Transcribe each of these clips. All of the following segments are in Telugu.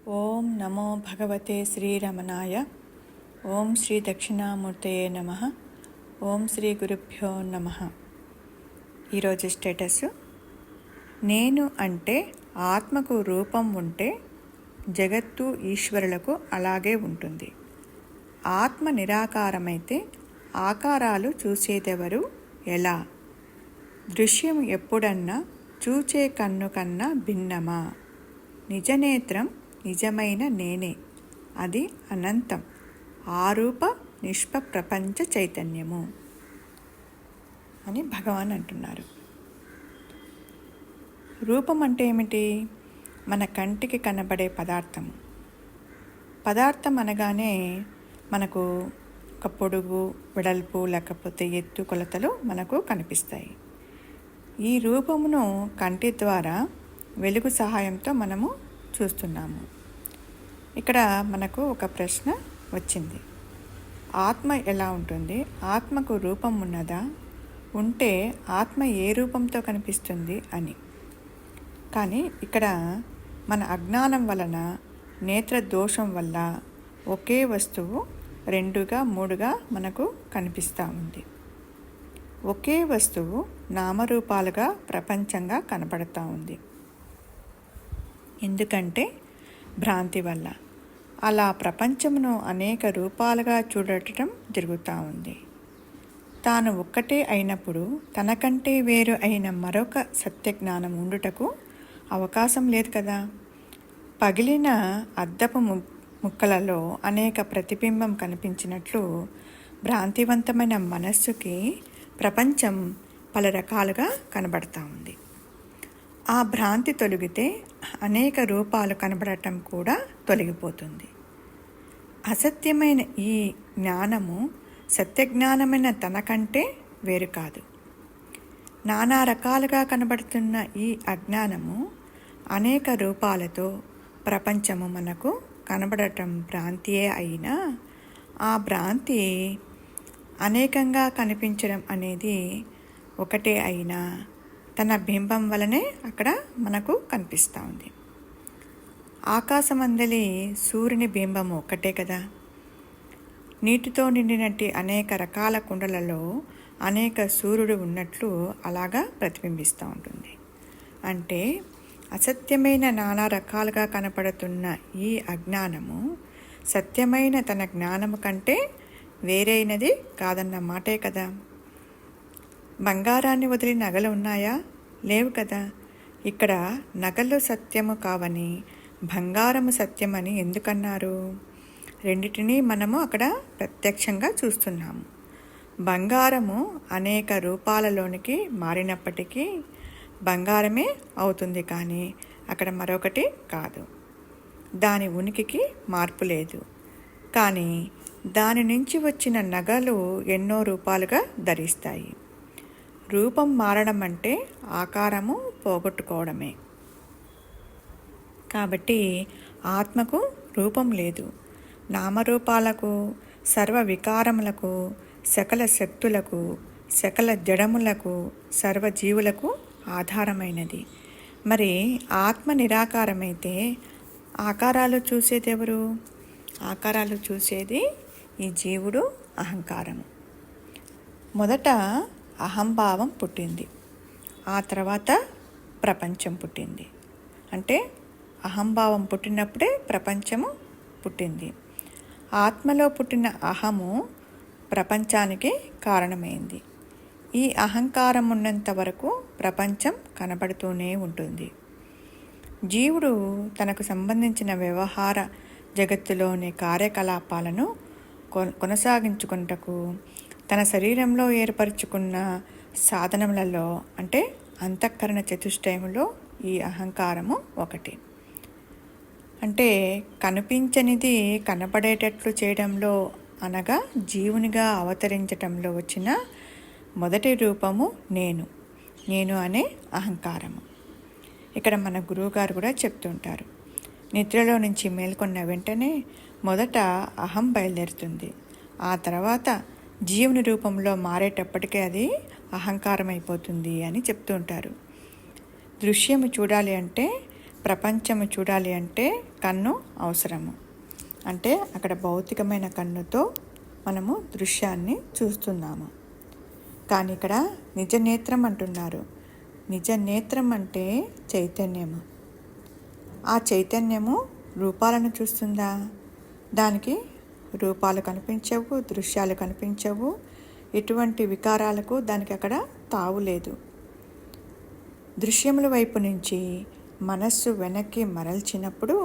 ఓం నమో భగవతే శ్రీరమణాయ. ఓం శ్రీ దక్షిణామూర్తయే నమః. ఓం శ్రీ గురుభ్యో నమః. ఈరోజు స్టేటస్: నేను అంటే ఆత్మకు రూపం ఉంటే జగత్తు ఈశ్వరులకు అలాగే ఉంటుంది. ఆత్మ నిరాకారమైతే ఆకారాలు చూసేదెవరు, ఎలా? దృశ్యం ఎప్పుడన్నా చూచే కన్ను కన్నా భిన్నమా? నిజనేత్రం నిజమైన నేనే, అది అనంతం, ఆరూప నిష్ప ప్రపంచ చైతన్యము అని భగవాన్ అంటున్నారు. రూపం అంటే ఏమిటి? మన కంటికి కనబడే పదార్థము. పదార్థం అనగానే మనకు ఒక పొడుగు, వెడల్పు, లేకపోతే ఎత్తు, కొలతలు మనకు కనిపిస్తాయి. ఈ రూపమును కంటి ద్వారా వెలుగు సహాయంతో మనము చూస్తున్నాము. ఇక్కడ మనకు ఒక ప్రశ్న వచ్చింది: ఆత్మ ఎలా ఉంటుంది? ఆత్మకు రూపం ఉన్నదా? ఉంటే ఆత్మ ఏ రూపంతో కనిపిస్తుంది అని. కానీ ఇక్కడ మన అజ్ఞానం వలన, నేత్ర దోషం వల్ల ఒకే వస్తువు రెండుగా, మూడుగా మనకు కనిపిస్తూ ఉంది. ఒకే వస్తువు నామరూపాలుగా ప్రపంచంగా కనపడుతూ ఉంది. ఎందుకంటే భ్రాంతి వల్ల అలా ప్రపంచమును అనేక రూపాలుగా చూడటం జరుగుతూ ఉంది. తాను ఒక్కటే అయినప్పుడు తనకంటే వేరు అయిన మరొక సత్యజ్ఞానం ఉండుటకు అవకాశం లేదు కదా. పగిలిన అద్దపు ముక్కలలో అనేక ప్రతిబింబం కనిపించినట్లు భ్రాంతివంతమైన మనస్సుకి ప్రపంచం పలు రకాలుగా కనబడతా ఉంది. ఆ భ్రాంతి తొలగితే అనేక రూపాలు కనబడటం కూడా తొలగిపోతుంది. అసత్యమైన ఈ జ్ఞానము సత్యజ్ఞానమైన తనకంటే వేరు కాదు. నానా రకాలుగా కనబడుతున్న ఈ అజ్ఞానము అనేక రూపాలతో ప్రపంచము మనకు కనబడటం భ్రాంతియే అయినా, ఆ భ్రాంతి అనేకంగా కనిపించడం అనేది ఒకటే అయినా తన బింబం వలనే అక్కడ మనకు కనిపిస్తూ ఉంది. ఆకాశమందలి సూర్యుని బింబము ఒక్కటే కదా. నీటితో నిండినట్టి అనేక రకాల కుండలలో అనేక సూర్యుడు ఉన్నట్లు అలాగా ప్రతిబింబిస్తూ ఉంటుంది. అంటే అసత్యమైన నానా రకాలుగా కనపడుతున్న ఈ అజ్ఞానము సత్యమైన తన జ్ఞానము కంటే వేరైనది కాదన్న మాటే కదా. బంగారాన్ని వదిలి నగలు ఉన్నాయా? లేవు కదా. ఇక్కడ నగలు సత్యము కావని బంగారము సత్యమని ఎందుకన్నారు? రెండిటినీ మనము అక్కడ ప్రత్యక్షంగా చూస్తున్నాము. బంగారము అనేక రూపాలలోనికి మారినప్పటికీ బంగారమే అవుతుంది, కానీ అక్కడ మరొకటి కాదు. దాని ఉనికికి మార్పు లేదు. కానీ దాని నుంచి వచ్చిన నగలు ఎన్నో రూపాలుగా ధరిస్తాయి. రూపం మారడం అంటే ఆకారము పోగొట్టుకోవడమే. కాబట్టి ఆత్మకు రూపం లేదు. నామరూపాలకు, సర్వ వికారములకు, సకల శక్తులకు, సకల జడములకు, సర్వజీవులకు ఆధారమైనది. మరి ఆత్మ నిరాకారమైతే ఆకారాలు చూసేదెవరు? ఆకారాలు చూసేది ఈ జీవుడు, అహంకారము. మొదట అహంభావం పుట్టింది, ఆ తర్వాత ప్రపంచం పుట్టింది. అంటే అహంభావం పుట్టినప్పుడే ప్రపంచము పుట్టింది. ఆత్మలో పుట్టిన అహము ప్రపంచానికి కారణమైంది. ఈ అహంకారం ఉన్నంత వరకు ప్రపంచం కనబడుతూనే ఉంటుంది. జీవుడు తనకు సంబంధించిన వ్యవహార జగత్తులోని కార్యకలాపాలను కొనసాగించుకుంటకు తన శరీరంలో ఏర్పరచుకున్న సాధనములలో, అంటే అంతఃకరణ చతుష్టయంలో ఈ అహంకారము ఒకటి. అంటే కనిపించనిది కనపడేటట్లు చేయడంలో, అనగా జీవునిగా అవతరించటంలో వచ్చిన మొదటి రూపము నేను అనే అహంకారము. ఇక్కడ మన గురువుగారు కూడా చెప్తుంటారు, నిద్రలో నుంచి మేల్కొన్న వెంటనే మొదట అహం బయలుదేరుతుంది. ఆ తర్వాత జీవుని రూపంలో మారేటప్పటికే అది అహంకారం అయిపోతుంది అని చెప్తూ ఉంటారు. దృశ్యము చూడాలి అంటే ప్రపంచము చూడాలి అంటే కన్ను అవసరము. అంటే అక్కడ భౌతికమైన కన్నుతో మనము దృశ్యాన్ని చూస్తున్నాము. కానీ ఇక్కడ నిజ నేత్రం అంటున్నారు. నిజ నేత్రం అంటే చైతన్యము. ఆ చైతన్యము రూపాలను చూస్తుందా? దానికి రూపాలు కనిపించవు, దృశ్యాలు కనిపించవు, ఎటువంటి వికారాలకు దానికి అక్కడ తావు లేదు. దృశ్యముల వైపు నుంచి మనస్సు వెనక్కి మరల్చినప్పుడు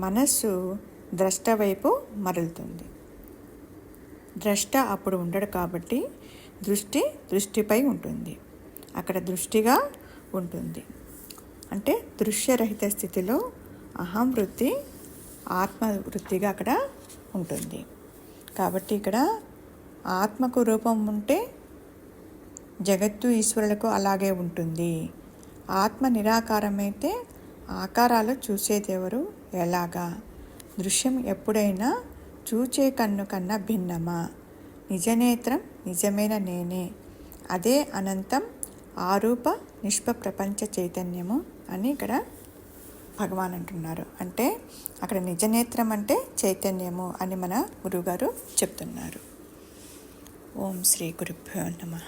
మనస్సు ద్రష్ట వైపు మరలుతుంది. ద్రష్ట అప్పుడు ఉండడు కాబట్టి దృష్టిపై ఉంటుంది, అక్కడ దృష్టిగా ఉంటుంది. అంటే దృశ్యరహిత స్థితిలో అహం వృత్తి ఆత్మవృత్తిగా అక్కడ ఉంటుంది. కాబట్టి ఇక్కడ ఆత్మకు రూపం ఉంటే జగత్తు ఈశ్వరులకు అలాగే ఉంటుంది. ఆత్మ నిరాకారమైతే ఆకారాలు చూసేదెవరు, ఎలాగా? దృశ్యం ఎప్పుడైనా చూచే కన్ను కన్నా భిన్నమా? నిజనేత్రం నిజమైన నేనే, అదే అనంతం ఆరూప నిష్ప ప్రపంచ చైతన్యము అని ఇక్కడ భగవాన్ అంటున్నారు. అంటే అక్కడ నిజనేత్రం అంటే చైతన్యము అని మన గురువుగారు చెప్తున్నారు. ఓం శ్రీ గురుభ్యో నమః.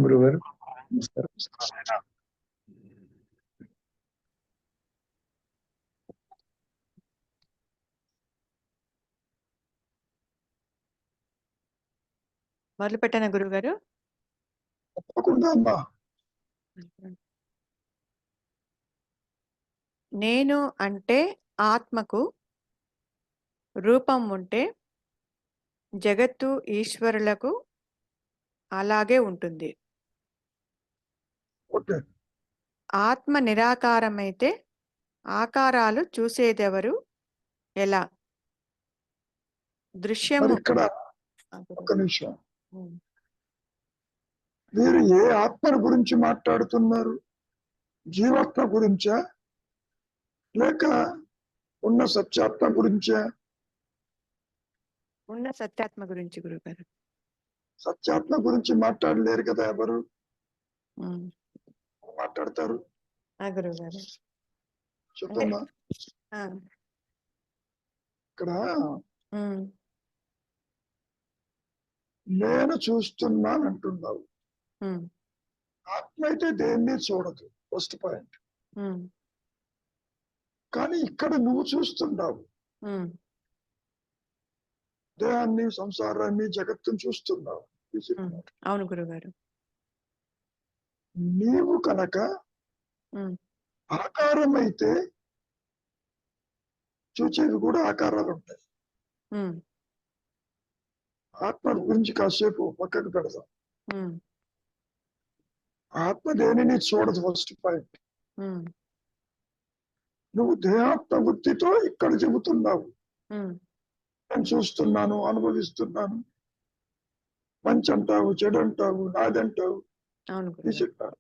గురుగారు మొదలు పెట్టాను గురుగారు. నేను అంటే ఆత్మకు రూపం ఉంటే జగత్తు ఈశ్వరులకు అలాగే ఉంటుంది. ఆత్మ నిరాకారమైతే ఆకారాలు చూసేదెవరు, ఎలా? దృశ్యము. ఇక్కడ ఒక నిమిషం, మీరు ఏ ఆత్మ గురించి మాట్లాడుతున్నారు? జీవాత్మ గురించా లేక ఉన్న సత్యాత్మ గురించా? ఉన్న సత్యాత్మ గురించి గురుగారు. సత్యాత్మ గురించి మాట్లాడలేరు కదా ఎవరు? మాట్లాడతారు గురుగారు. చెప్పమ్మా. ఇక్కడ నేను చూస్తున్నాను అంటున్నావు. ఆత్మ అయితే దేన్ని చూడదు, ఫస్ట్ పాయింట్. కానీ ఇక్కడ నువ్వు చూస్తున్నావు, దేహాన్ని, సంసారాన్ని, జగత్తును చూస్తున్నావు. అవును గురుగారు. నీవు కనుక ఆకారం అయితే చూచేవి కూడా ఆకారాలు ఉంటాయి. ఆత్మ గురించి కాసేపు పక్కకు పెడదాం. ఆత్మ దేనిని చూడదు, ఫస్ట్ పాయింట్. నువ్వు దేహాత్మ వృత్తితో ఇక్కడ చెబుతున్నావు, నేను చూస్తున్నాను, అనుభవిస్తున్నాను. మంచి అంటావు, చెడు అంటావు, నాదంటావు. చెప్పారు.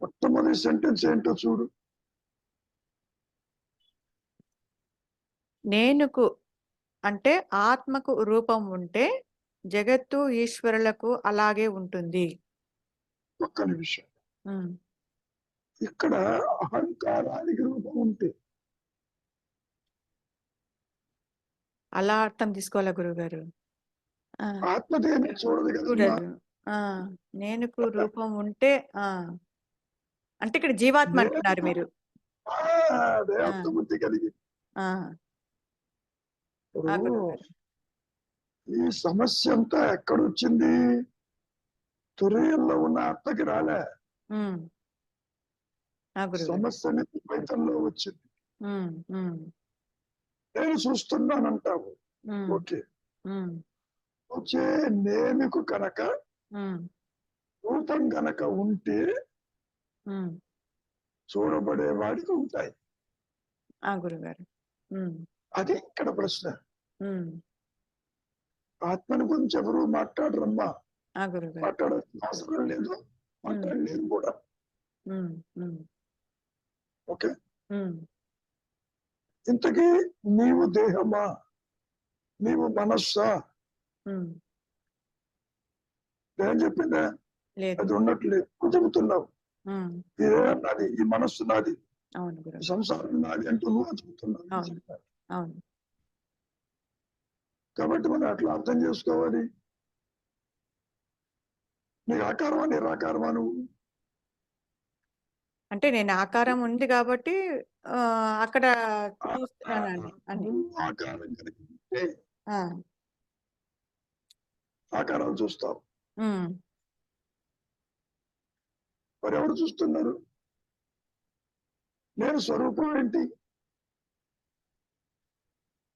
మొట్టమొదటి సెంటెన్స్ ఏంటో చూడు. నేనుకు అంటే ఆత్మకు రూపం ఉంటే జగత్తు ఈశ్వరులకు అలాగే ఉంటుంది. ఒక్క నిమిషం, ఇక్కడ అహంకారానికి రూపం ఉంటే అలా అర్థం తీసుకోవాలా గురుగారు? ఆత్మ దేన్ని చూడదు కదా. నేనుకు రూపం ఉంటే అంటే ఇక్కడ జీవాత్మ అంటున్నారు మీరు. బుద్ధి కలిగి ఈ సమస్య అంతా ఎక్కడొచ్చింది? తురియల్లో ఉన్న ఆత్మకి రాలే. సమస్య అనేది ద్వైతంలో వచ్చింది. నేను చూస్తున్నానంటావు, ఓకే. వచ్చే నేనుకు కనుక రూపం కనుక ఉంటే చూడబడేవాడికి ఉంటాయి. గురుగారు, అది ఇక్కడ ప్రశ్న. ఆత్మని గురించి ఎవరు మాట్లాడరమ్మా, మాట్లాడాల్సిన అవసరం లేదు, మాట్లాడలేదు కూడా. ఓకే, ఇంతకీ నీవు దేహమా, నీవు మనస్సా? ఏం చెప్పిందా? అది ఉన్నట్లేదు చెబుతున్నావు. ఉమ్, ఇదే నాది, ఈ మనస్సు నాది, అవును ఈ గురుగారు. సంసారం నాది అంటూ నువ్వు చెబుతున్నావు. అవును. అవును. కాబట్టి మనం అట్లా అర్థం చేసుకోవాలి. నీకు ఆకారమా నిరాకారమా నువ్వు? అంటే నేను ఆకారం ఉంది కాబట్టి అక్కడ ఆ- చూస్తున్నానండి అని. నువ్వు ఆకారం కలిగితే ఆ, ఆకారం చూస్తావు. ఉమ్, మరి ఎవరు చూస్తున్నారు? నేను స్వరూపం ఏంటి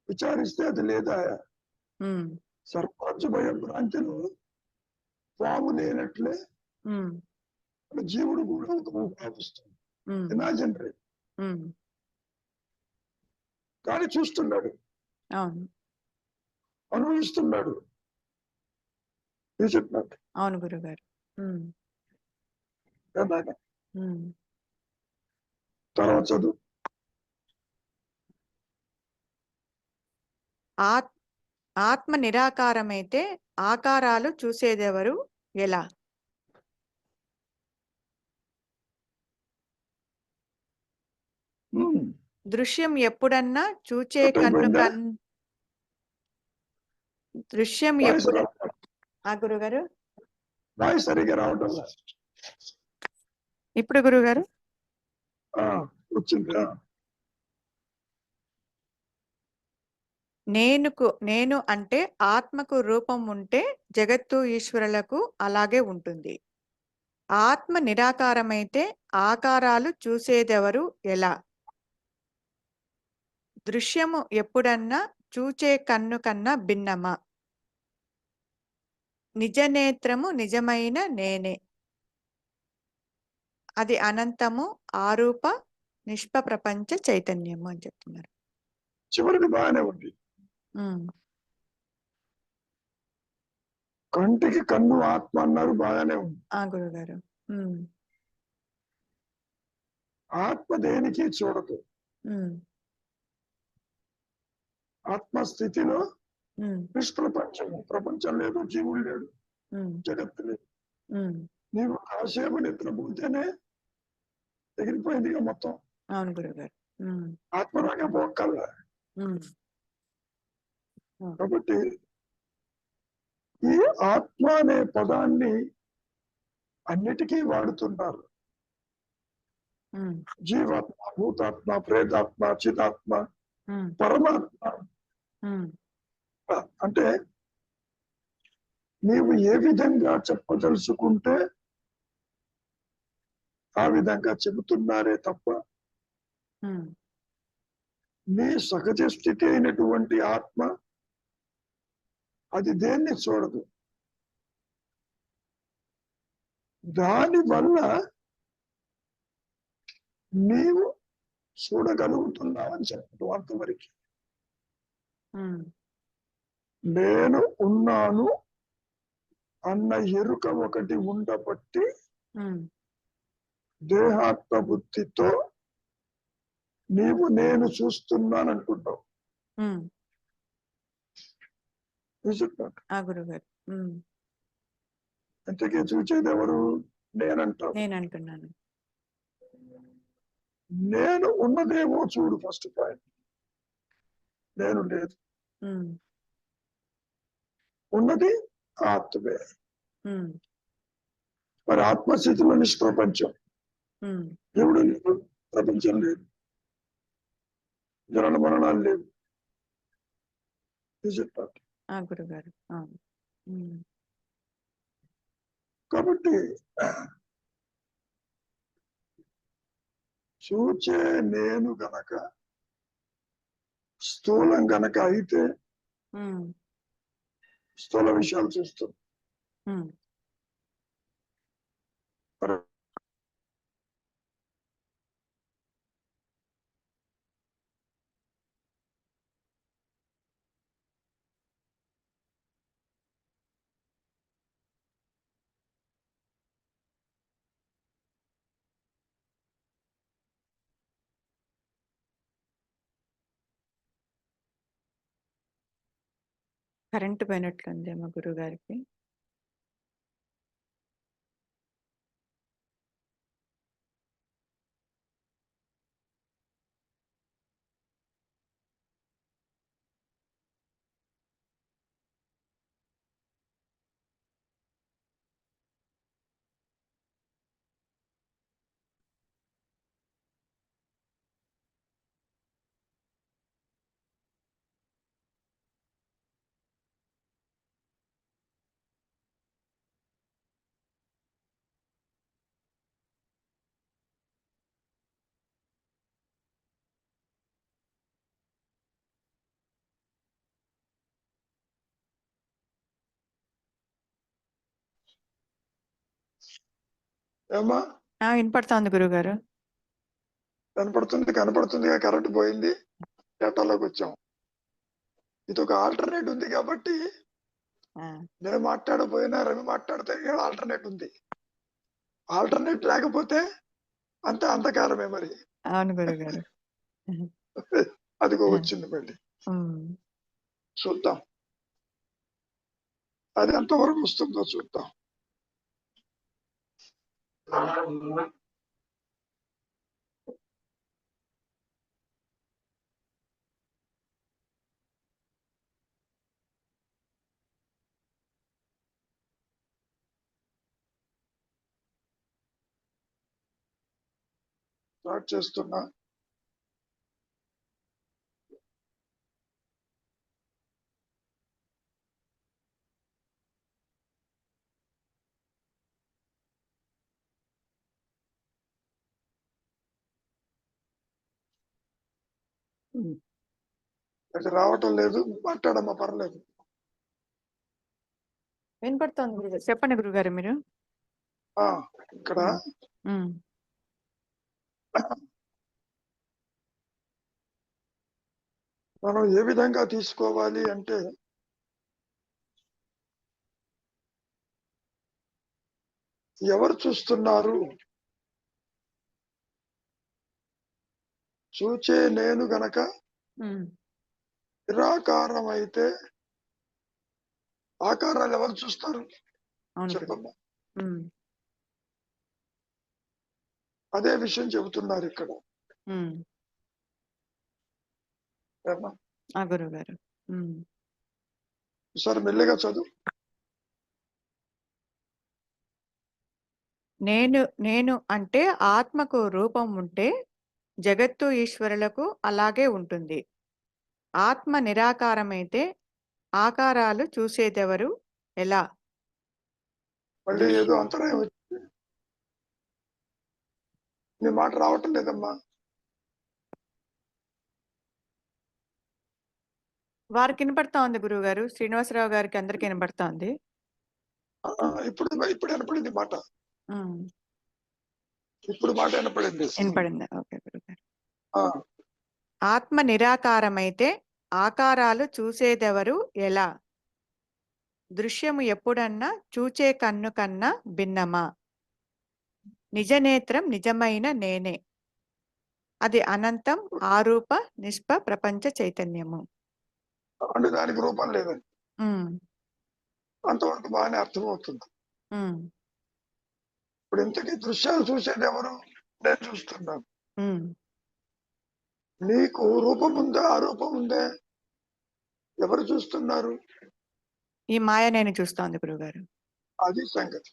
విచారిస్తే అది లేదా? ఉమ్, సర్పంచ భయం భ్రాంతిలో పాము లేనట్లే ఉమ్, జీవుడు కూడా ఒక భావిస్తుంది. ఉమ్, ఇమాజినరీ. ఉమ్, కానీ చూస్తున్నాడు, అవును. అనుభవిస్తున్నాడు. ఇది చెప్పినట్టు అవును గురుగారు. ఉమ్, కదా. ఉమ్. తర్వాత చదువు. ఆత్ ఆత్మ నిరాకారమైతే ఆకారాలు చూసేదెవరు ఎలా? దృశ్యం ఎప్పుడన్నా చూచే కట్ కన్ను అయిపోయిందా? దృశ్యం వాయిస్ ఎప్పుడు రావటం, గురుగారు వాయిస్ సరిగా రావటం లే. ఇప్పుడు గురుగారు వచ్చింది. నేను అంటే ఆత్మకు రూపం ఉంటే జగత్తు ఈశ్వరులకు అలాగే ఉంటుంది. ఆత్మ నిరాకారమైతే ఆకారాలు చూసేదెవరు ఎలా? దృశ్యము ఎప్పుడన్నా చూచే కన్ను కన్నా భిన్నమా? నిజనేత్రము నిజమైన నేనే, అది అనంతము ఆరూప నిష్పప్రపంచ చైతన్యము అని చెప్తున్నారు. చివరికి బాగానే ఉంది. ఉమ్, కంటికి కన్ను ఆత్మ అన్నారు, బాగానే ఉంది. గురుగారు. ఉమ్, ఆత్మ దేనికి చూడదు. ఉమ్, ఆత్మ స్థితిలో ఉమ్, నిష్ప్రపంచము, ప్రపంచం లేదు, జీవుడు లేడు, ఉమ్, జగత్తు లేదు. ఉమ్. నీవు కాసేపు నిద్రపోతేనే ఎగిరిపోయిందిగా మొత్తం. అవును గురుగారు. ఉమ్, ఆత్మరాగా పోక్కల్లా. ఉమ్, కాబట్టి ఈ ఆత్మ అనే పదాన్ని అన్నిటికీ వాడుతున్నారు. ఉమ్, జీవాత్మ, భూతాత్మ, ప్రేతాత్మ, చితాత్మ, ఉమ్, పరమాత్మ. ఉమ్, అంటే నీవు ఏ విధంగా చెప్పదలుచుకుంటే ఆ విధంగా చెబుతున్నారే తప్ప ఉమ్, నీ సహజ స్థితి అయినటువంటి ఆత్మ అది దేన్ని చూడదు. దాని వల్ల నీవు చూడగలుగుతున్నావని చెప్పడం అంతవరకు. ఉమ్, నేను ఉన్నాను అన్న ఎరుక ఒకటి ఉండబట్టి ఉమ్, దేహాత్మ బుద్ధితో నీవు నేను చూస్తున్నాను అంటున్నావు. ఉమ్. గురుగారు. ఉమ్, ఇంతకీ చూచేది ఎవరు? నేనంటావు. నేనంటున్నాను. నేను ఉన్నదేమో చూడు. ఫస్ట్ పాయింట్, నేను లేదు, ఉమ్, ఉన్నది ఆత్మే. ఉమ్, మరి ఆత్మస్థితిలో నిష్ప్రపంచం, ఉమ్. దేవుడు లేదు, ప్రపంచం లేదు, జనన మరణాలు లేవు. చెప్పారు. గురుగారు. అవును. ఉమ్, కాబట్టి చూచే నేను గనక స్థూలం గనక అయితే ఉమ్, స్థూల విషయాలు చూస్తాం. ఉమ్. మరి కరెంటు పోయినట్లుందేమో గురుగారికి. ఏమ్మా? వినపడుతోంది గురుగారు. కనపడుతుంది కరెంట్ పోయింది, డేటాలోకి వచ్చాం. ఇది ఒక ఆల్టర్నేట్ ఉంది కాబట్టి నేను మాట్లాడబోయినా రవి మాట్లాడితే ఆల్టర్నేట్ ఉంది. ఆల్టర్నేట్ లేకపోతే అంత అంధకారమే మరి. అవును గురుగారు. అదిగో వచ్చింది మళ్ళీ. చూద్దాం అది ఎంతవరకు వస్తుందో చూద్దాం. స్టార్ట్ చేస్తున్నా. అది రావటం లేదు, మాట్లాడమ్మా పర్లేదు. వినపడుతోంది గురుగారు. చెప్పండి గురుగారు మీరు. ఇక్కడ మనం ఏ విధంగా తీసుకోవాలి అంటే, ఎవరు చూస్తున్నారు? చూచే నేను గనక నిరాకారం అయితే ఆకారాలు ఎవరు చూస్తారు? చెప్పమ్మా. అదే విషయం చెబుతున్నారు ఇక్కడ. గురుగారు సరే మెల్లిగా చదువు. నేను అంటే ఆత్మకు రూపం ఉంటే జగత్తు ఈశ్వరులకు అలాగే ఉంటుంది. ఆత్మ నిరాకారమైతే ఆకారాలు చూసేదెవరు ఎలా? మళ్ళీ ఏదో అంతరాయం వచ్చింది, నీ మాట రావటం లేదమ్మా. వారికి వినపడతా ఉంది గురువు గారు. శ్రీనివాసరావు గారికి అందరికి వినపడతా ఉంది. ఇప్పుడు వినపడింది మాట. ఇప్పుడు మాట వినపడింది. ఓకే గురుగారు. ఆత్మ నిరాకారమైతే ఆకారాలు చూసేదెవరు ఎలా? దృశ్యము ఎప్పుడన్నా చూచే కన్ను కన్నా భిన్నమా? నిజనేత్రం నిజమైన నేనే, అది అనంతం ఆరూప నిష్ప ప్రపంచ చైతన్యము. అంటే దానికి రూపం లేదని అంతవరకు బాగానే అర్థమవుతుంది. ఇప్పుడు ఇంతకీ దృశ్యాలు చూసేది ఎవరు? నేను చూస్తున్నాను. నీకు రూపం ఉందా, అరూపం ఉందా? ఎవరు చూస్తున్నారు? ఈ మాయ నేను చూస్తోంది గురుగారు. అది సంగతి.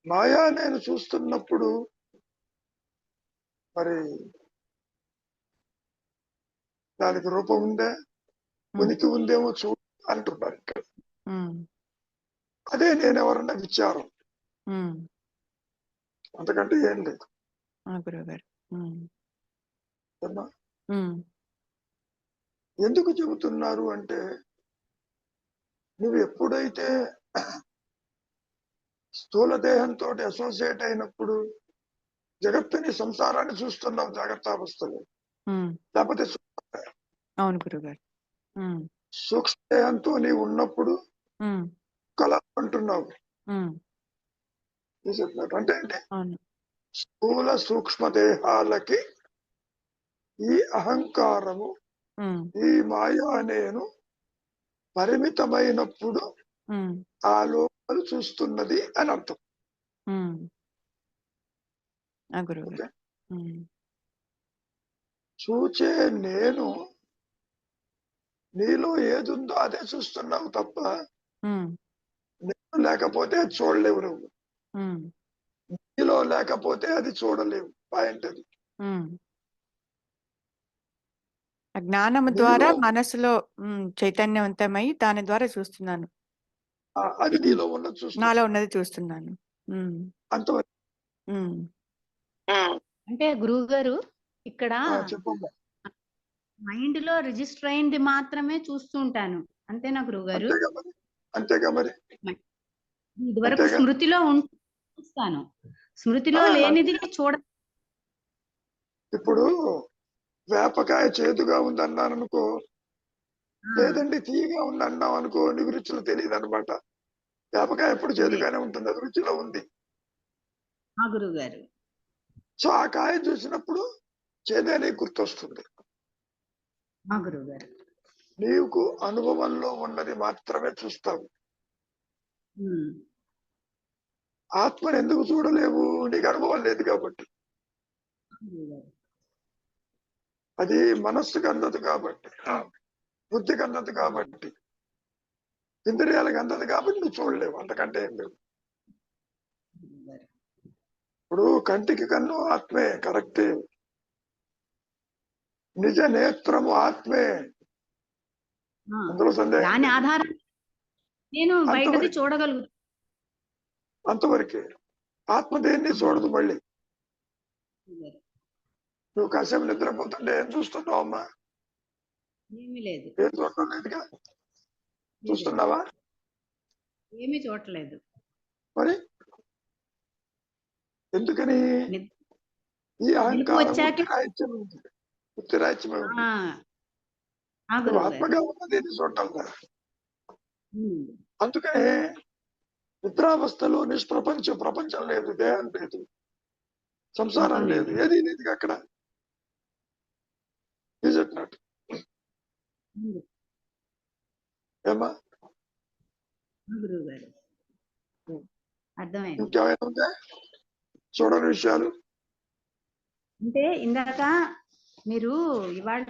మాయా నేను చూస్తున్నప్పుడు మరి దానికి రూపం ఉందా, ఉనికి ఉందేమో చూ అంటున్నారు ఇక్కడ. అదే నేను ఎవరన్నా విచారం, అంతకంటే ఏం లేదు. ఎందుకు చెబుతున్నారు అంటే, నువ్వు ఎప్పుడైతే స్థూల దేహంతో అసోసియేట్ అయినప్పుడు జగత్తుని సంసారాన్ని చూస్తున్నావు జాగ్రత్తావస్థలో, లేకపోతే అవును గురుగారు. సూక్ష్మ దేహంతో నీవు ఉన్నప్పుడు కళ అంటున్నావు. అంటే స్థూల సూక్ష్మ దేహాలకి ఈ అహంకారము, ఈ మాయా నేను పరిమితమైనప్పుడు ఆ లోపల చూస్తున్నది అని అర్థం. చూచే నేను నీలో ఏదుందో అదే చూస్తున్నావు తప్ప నేను లేకపోతే అది చూడలేవు. నువ్వు నీలో లేకపోతే అది చూడలేవు. పాయింట్ అది. జ్ఞానము ద్వారా మనసులో చైతన్యవంతమై దాని ద్వారా చూస్తున్నాను. అది నీలో ఉన్నది చూస్తున్నాను, నాలో ఉన్నది చూస్తున్నాను. అంతవరకు. అంటే గురువు గారు ఇక్కడ చెప్పమ్మా. మైండ్ లో రిజిస్టర్ అయింది మాత్రమే చూస్తూ ఉంటాను, అంతేనా గురువు గారు? అంతేగా మరి. ఇది వరకు స్మృతిలో చూస్తాను. స్మృతిలో ఆ, లేనిది చూడ. ఇప్పుడు వేపకాయ చేదుగా ఉందన్నాను అనుకో, ఆ, లేదండి తీయగా ఉంది అన్నాం అనుకో, నీకు రుచులు తెలియదు అనమాట. వేపకాయ ఎప్పుడు అదే. చేదుగానే ఉంటుంది, అది రుచిలో ఉంది. ఆ గురువు గారు. సో ఆ కాయ చూసినప్పుడు చేదే నీకు గుర్తొస్తుంది. ఆ గురువు గారు. నీకు అనుభవంలో ఉన్నది మాత్రమే చూస్తావు. ఉమ్, ఆత్మను ఎందుకు చూడలేవు? నీకు అనుభవం లేదు కాబట్టి. గురువు గారు. అది మనస్సుకు అందదు కాబట్టి, బుద్ధికి అందదు కాబట్టి, ఇంద్రియాలకు అందదు కాబట్టి నువ్వు చూడలేవు. అంతకంటే ఏం లేవు. గురువు గారు. ఇప్పుడు కంటికి కన్ను ఆత్మే, కరెక్టే. నిజ నేత్రము ఆత్మే, ఆ, అందులో సందేహం దాని లేదు. ఆధారం నేను బయటది అంతవరకు చూడగలుగుతాను. అంతవరకే. ఆత్మ దేన్ని చూడదు. మళ్ళీ గురువు గారు. నువ్వు కాసేపు నిద్రపోతుంటే ఏం చూస్తున్నావు అమ్మా? ఏమీ లేదు. ఏం చూడటం లేదుగా. లేదు. చూస్తున్నావా? ఏమీ చూడట్లేదు. మరి ఎందుకని? నిద్ర ఈ అహంకారం వచ్చాక ఉత్తిరాహిత్యమే ఉంది. ఉత్తిరాహిత్యమే ఉంది. ఆ నువ్వు గురువు గారు. ఆత్మగా ఉన్నది చూడటం లేదు. ఉమ్, అందుకనే నిద్రావస్థలో నిష్ప్రపంచం, ప్రపంచం లేదు, దేహం లేదు, సంసారం లేదు, అవునండి. ఏదీ లేదు అక్కడ. Is it not? ఉమ్, ఏమా? ఆ గురువు గారు. అర్థమైంది. ఇంకేమైనా ఉందా చూడని విషయాలు? అంటే ఇందాక మీరు ఇవాళ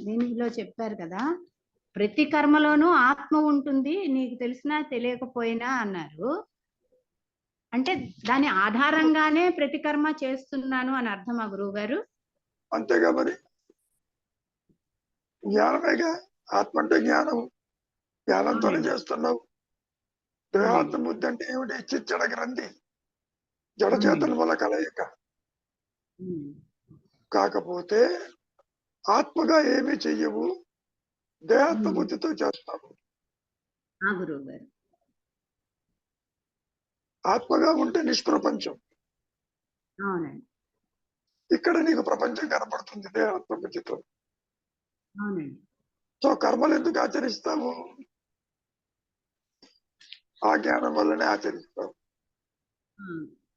దీనిలో చెప్పారు కదా, ప్రతి కర్మలోనూ ఆత్మ ఉంటుంది, నీకు తెలిసినా తెలియకపోయినా అన్నారు. అంటే దాని ఆధారంగానే ప్రతి కర్మ చేస్తున్నాను అని అర్థమా గురువు గారు? అంతేగా మరి. జ్ఞానమేగా. ఆత్మ అంటే జ్ఞానం. జ్ఞానంతోనే అవునండి. చేస్తున్నావు. అవునండి. దేహాత్మ బుద్ధి అంటే ఏమిటి? చిచ్చడ గ్రంథి, జడచేతన వల్ల కలయిక. ఉమ్, కాకపోతే ఆత్మగా ఏమీ చెయ్యవు, దేహాత్మ ఉమ్, బుద్ధితో చేస్తావు. ఆ గురువు గారు. ఆత్మగా ఉంటే నిష్ప్రపంచం. అవునండి. ఇక్కడ నీకు ప్రపంచం కనపడుతుంది దేహాత్మ బుద్ధితో. అవునండి. సో కర్మలు ఎందుకు ఆచరిస్తావు? ఆ జ్ఞానం వల్లనే ఆచరిస్తావు. ఆ,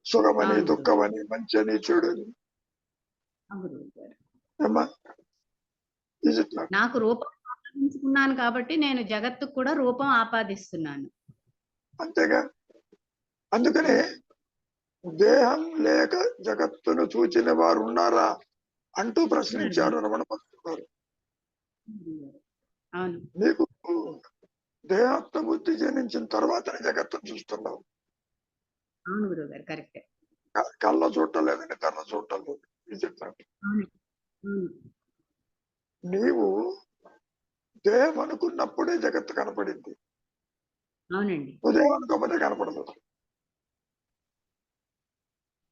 సుఖమని, అవును గురువు. దుఃఖమని, మంచని, చెడుని. ఆ గురువు గారు. ఏమ్మా? Is it not? నాకు రూపం ఆపాదించుకున్నాను కాబట్టి నేను జగత్తుకు కూడా రూపం ఆపాదిస్తున్నాను. అంతేగా. అందుకనే దేహం లేక జగత్తును చూచిన వారు ఉన్నారా అంటూ ప్రశ్నించాడు రమణ మహర్షి గారు. అవును. నీకు దేహాత్మ బుద్ధి జనించిన తర్వాతనే జగత్తును చూస్తున్నావు. అవును గురువు గారు. కరెక్టే. కళ్ళ చూడటం లేదని కళ్ళ చూడటం లేదు. Is it not? అవును. అవును. నీవు దేహం అనుకున్నప్పుడే జగత్తు కనపడింది. అవునండి. ఉదయం అనుకోకపోతే కనపడదు.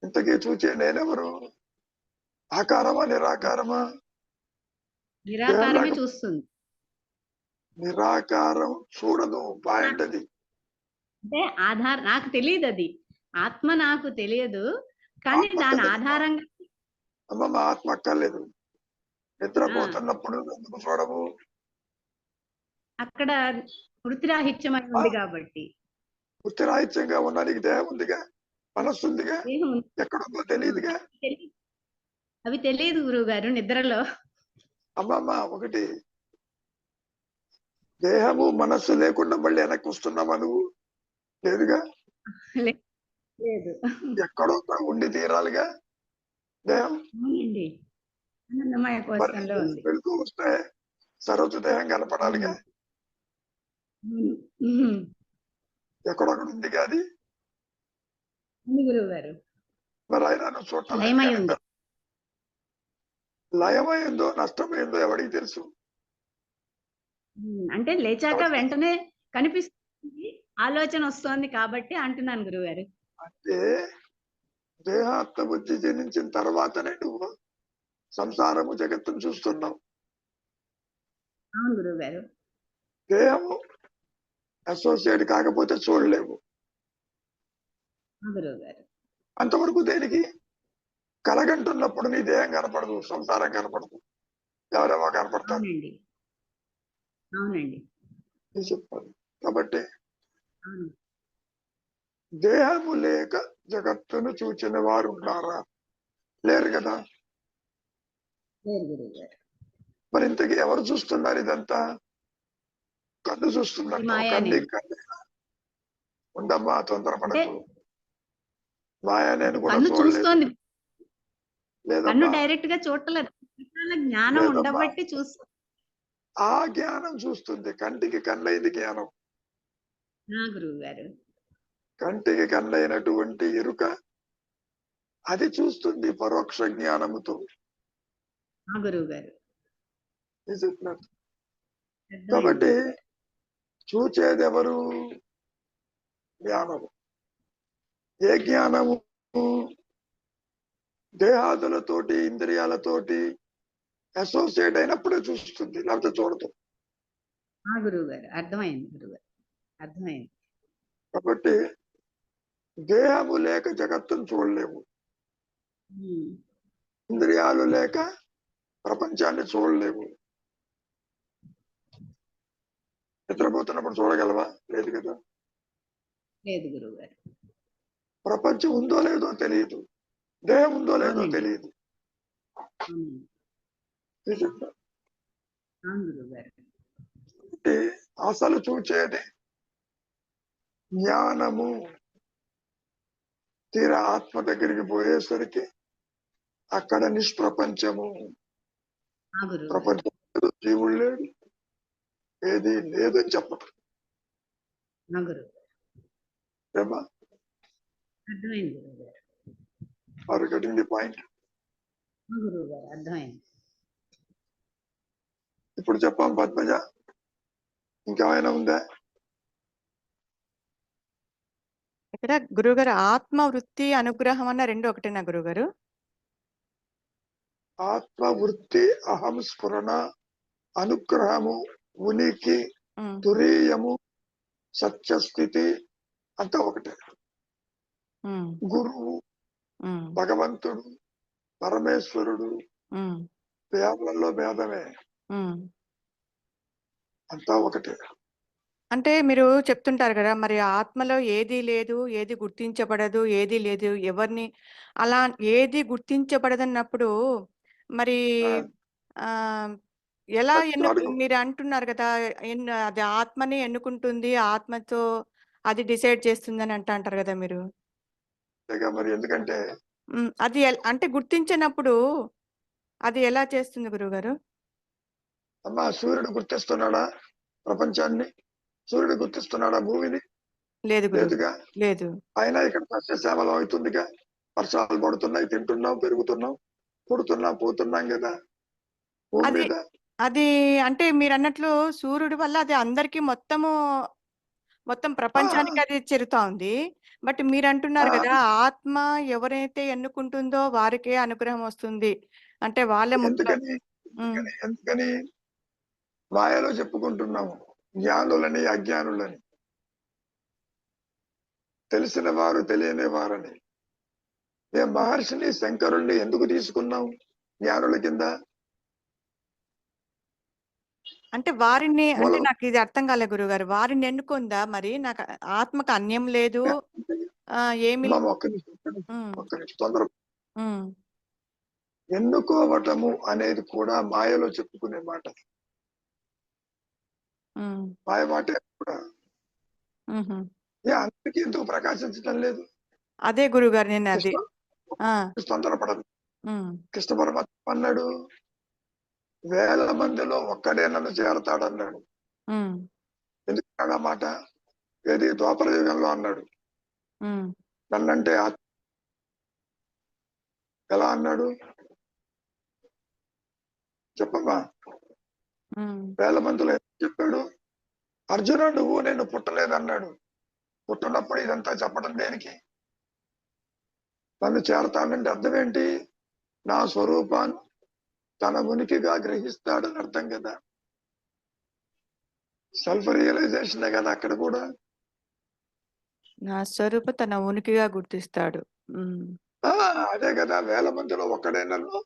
ఇంతకీ చూచే నేనెవరు? ఆకారమా నిరాకారమా? దేహం నిరాకారమే లేక చూస్తుంది. నిరాకారం చూడదు. పాయింట్ అది. అంటే నాకు తెలియదు అది. ఆత్మ నాకు తెలియదు, కానీ ఆత్మ దాని తెలియదు. ఆధారంగా అమ్మమ్మ ఆత్మ అక్కర్లేదు. నిద్రపోతున్నప్పుడు ఎందుకు చూడవు? అక్కడ వృత్తిరాహిత్యమై ఉంది కాబట్టి. ఉత్తరాహిత్యంగా ఉన్న నీకు దేహం ఉందిగా, మనస్సు ఉందిగా, దేహం ఉంది. ఎక్కడుందో తెలియదుగా. అవి తెలియదు గురువు గారు నిద్రలో. అమ్మమ్మ ఒకటి, దేహము మనస్సు లేకుండా మళ్ళీ వెనక్కి వస్తున్నావా నువ్వు? లేదుగా. లేదు. ఎక్కడో ఉండి తీరాలిగా దేహం. అవునండి. ఆనందమయ మరి కోశంలో ఉంది. వెళ్తూ వస్తే సరోజు దేహం కనపడాలిగా. ఎక్కడొక్కడ ఉందిగా అది. గురువు గారు. మరి అయినా నువ్వు చూడటం లయమై ఉంది. లయమైందో నష్టమైందో ఎవరికి తెలుసు? అంటే లేచాక వెంటనే కనిపిస్తుంది, ఆలోచన వస్తోంది కాబట్టి అంటున్నాను గురుగారు. అంటే దేహాత్మ బుద్ధి జనించిన తర్వాతనే నువ్వు సంసారము జగత్తును చూస్తున్నావు. అవును గురువు గారు. దేహము అసోసియేట్ కాకపోతే చూడలేవు. గురువు గారు. అంతవరకు దేనికి? కలగంటున్నప్పుడు నీ దేహం కనపడదు, సంసారం కనపడదు, ఎవరెవో కనపడతారు. అవునండి. అవునండి. ఇది చెప్పాలి. కాబట్టి అవును. దేహము లేక జగత్తును చూచిన వారు ఉన్నారా? లేరు కదా. లేరు గురువు గారు. మరి ఇంతకీ ఎవరు చూస్తున్నారు ఇదంతా? కన్ను ఈ చూస్తున్నట్టు. మాయానే. కన్ను ఉండమ్మా, అంటే తొందరపడకు. మాయా నేను కూడా కన్ను చూడలేదు. చూస్తోంది. కన్ను లేదమ్మా, డైరెక్ట్ గా చూడలేదు. రకరకాల జ్ఞానం లేదమ్మా. ఉండబట్టి చూస్తుంది. ఆ జ్ఞానం చూస్తుంది. కంటికి కన్నైంది జ్ఞానం. గురువు గారు. కంటికి కన్నైనటువంటి ఎరుక అది చూస్తుంది పరోక్ష జ్ఞానముతో. గురువు గారు. ఇది చెప్పినట్టు. అర్థమైంది. కాబట్టి చూచేది ఎవరు? జ్ఞానము. ఏ జ్ఞానము? దేహాదులతోటి, ఇంద్రియాలతోటి అసోసియేట్ అయినప్పుడే చూస్తుంది, లేకపోతే చూడదు. గురువు గారు. అర్థమైంది గురువు గారు. అర్థమైంది. కాబట్టి దేహము లేక జగత్తును చూడలేము, ఉమ్. ఇంద్రియాలు లేక ప్రపంచాన్ని చూడలేము. నిద్రపోతున్నప్పుడు చూడగలవా? లేదు కదా. లేదు గురువు గారు. ప్రపంచం ఉందో లేదో తెలియదు, దేహం ఉందో లేదో అవునండి. తెలియదు. అవునండి. ఇది చెప్పారు. అవును గురువు గారు. అంటే అసలు చూచేది జ్ఞానము. తీరా ఆత్మ దగ్గరికి పోయేసరికి అక్కడ నిష్ప్రపంచము. గురువు గారు. ప్రపంచం లేదు, జీవుడు లేడు, ఏది లేదని చెప్పటం. గురువు గారు. ఏమా? అర్థమైంది గురువు గారు. Are getting the point? గురువు గారు. అర్థమైంది. ఇప్పుడు చెప్పాం పద్మజ, ఇంకేమైనా ఉందా? ఇక్కడ గురుగారు ఆత్మ వృత్తి అనుగ్రహం అన్న రెండు ఒకటేనా గురుగారు? ఆత్మ వృత్తి, అహం స్ఫురణ, అనుగ్రహము, ఉనికి, ఉమ్, తురీయము, సత్యస్థితి అంతా ఒకటే. ఉమ్, గురువు, ఉమ్, భగవంతుడు, పరమేశ్వరుడు, ఉమ్, వేదాలలో భేదమే, ఉమ్. అంతా ఒకటే. అంటే మీరు చెప్తుంటారు కదా, మరి ఆత్మలో ఏది లేదు, ఏది గుర్తించబడదు, ఏది లేదు, ఎవరిని అలా ఏది గుర్తించబడదన్నప్పుడు మరి ఆ, ఆ ఎలా అడుగు. మీరు అంటున్నారు కదా, అది ఆత్మని ఎన్నుకుంటుంది, ఆత్మతో అది డిసైడ్ చేస్తుందని అంటారు కదా మీరు. ఇక మరి ఎందుకంటే అది అంటే గుర్తించినప్పుడు అది ఎలా చేస్తుంది గురుగారు? అమ్మా, సూర్యుడు గుర్తిస్తున్నాడా ప్రపంచాన్ని? సూర్యుడు గుర్తిస్తున్నాడా భూమిని? లేదు గురువు, లేదుగా. లేదు. అయినా ఇక్కడ సస్యశ్యామలం అవుతుందిగా. వర్షాలు పడుతున్నాయి, తింటున్నాం, పెరుగుతున్నాం, పుడుతున్నాం, పోతున్నాం కదా భూమి అది మీద. అది అంటే మీరు అన్నట్లు సూర్యుడి వల్ల అది అందరికీ మొత్తం ఆ, ప్రపంచానికి అది చెరుతా ఉంది. బట్ మీరు అంటున్నారు ఆ, కదా, ఆత్మ ఎవరైతే ఎన్నుకుంటుందో వారికే అనుగ్రహం వస్తుంది అంటే వాళ్ళే ముక్తులు. ఎందుకని ఎందుకని ఎందుకని మాయలో చెప్పుకుంటున్నాము జ్ఞానులని, అజ్ఞానులని, తెలిసిన వారు, తెలియని వారని. మేము మహర్షిని, శంకరుల్ని ఎందుకు తీసుకున్నాం జ్ఞానుల కింద? అంటే వారిని, అంటే మూలం నాకు ఇది అర్థం కాలే గురుగారు, వారిని ఎన్నుకుందా మరి? నాకు ఆత్మకు అన్యం లేదు, ఏమి అమ్మమ్మ, ఒక్క నిమిషం, ఉమ్, ఒక్క నిమిషం, తొందర. ఉమ్, ఎన్నుకోవటము అనేది కూడా మాయలో చెప్పుకునే మాట. ఉమ్, మాయ మాట కూడా ఉహు. అందరికీ ఎందుకు ప్రకాశించడం లేదు? అదే గురుగారు, నేను అది తొందరపడదు. ఉమ్, కృష్ణ పరమాత్మ అన్నాడు, వేల మందిలో ఒక్కడే నన్ను చేరతాడన్నాడు. ఉమ్, ఎందుకన్నాడు ఆ మాట? ఏది ద్వాపర యుగంలో అన్నాడు. ఉమ్, నన్నంటే ఎలా అన్నాడు చెప్పమ్మా? ఉమ్. వేల మందిలో ఎందుకు చెప్పాడు? అర్జున, నువ్వు నేను పుట్టలేదన్నాడు. పుట్టినప్పుడు ఇదంతా చెప్పడం దేనికి? నన్ను చేరతాడంటే అర్థం ఏంటి? నా స్వరూపాన్ని తన ఉనికిగా గ్రహిస్తాడని అర్థం కదా. సెల్ఫ్ రియలైజేషన్ కదా అక్కడ కూడా. నా స్వరూప తన ఉనికిగా గుర్తిస్తాడు. ఉమ్, ఆ, అదే కదా, వేల మందిలో ఒక్కడే నన్ను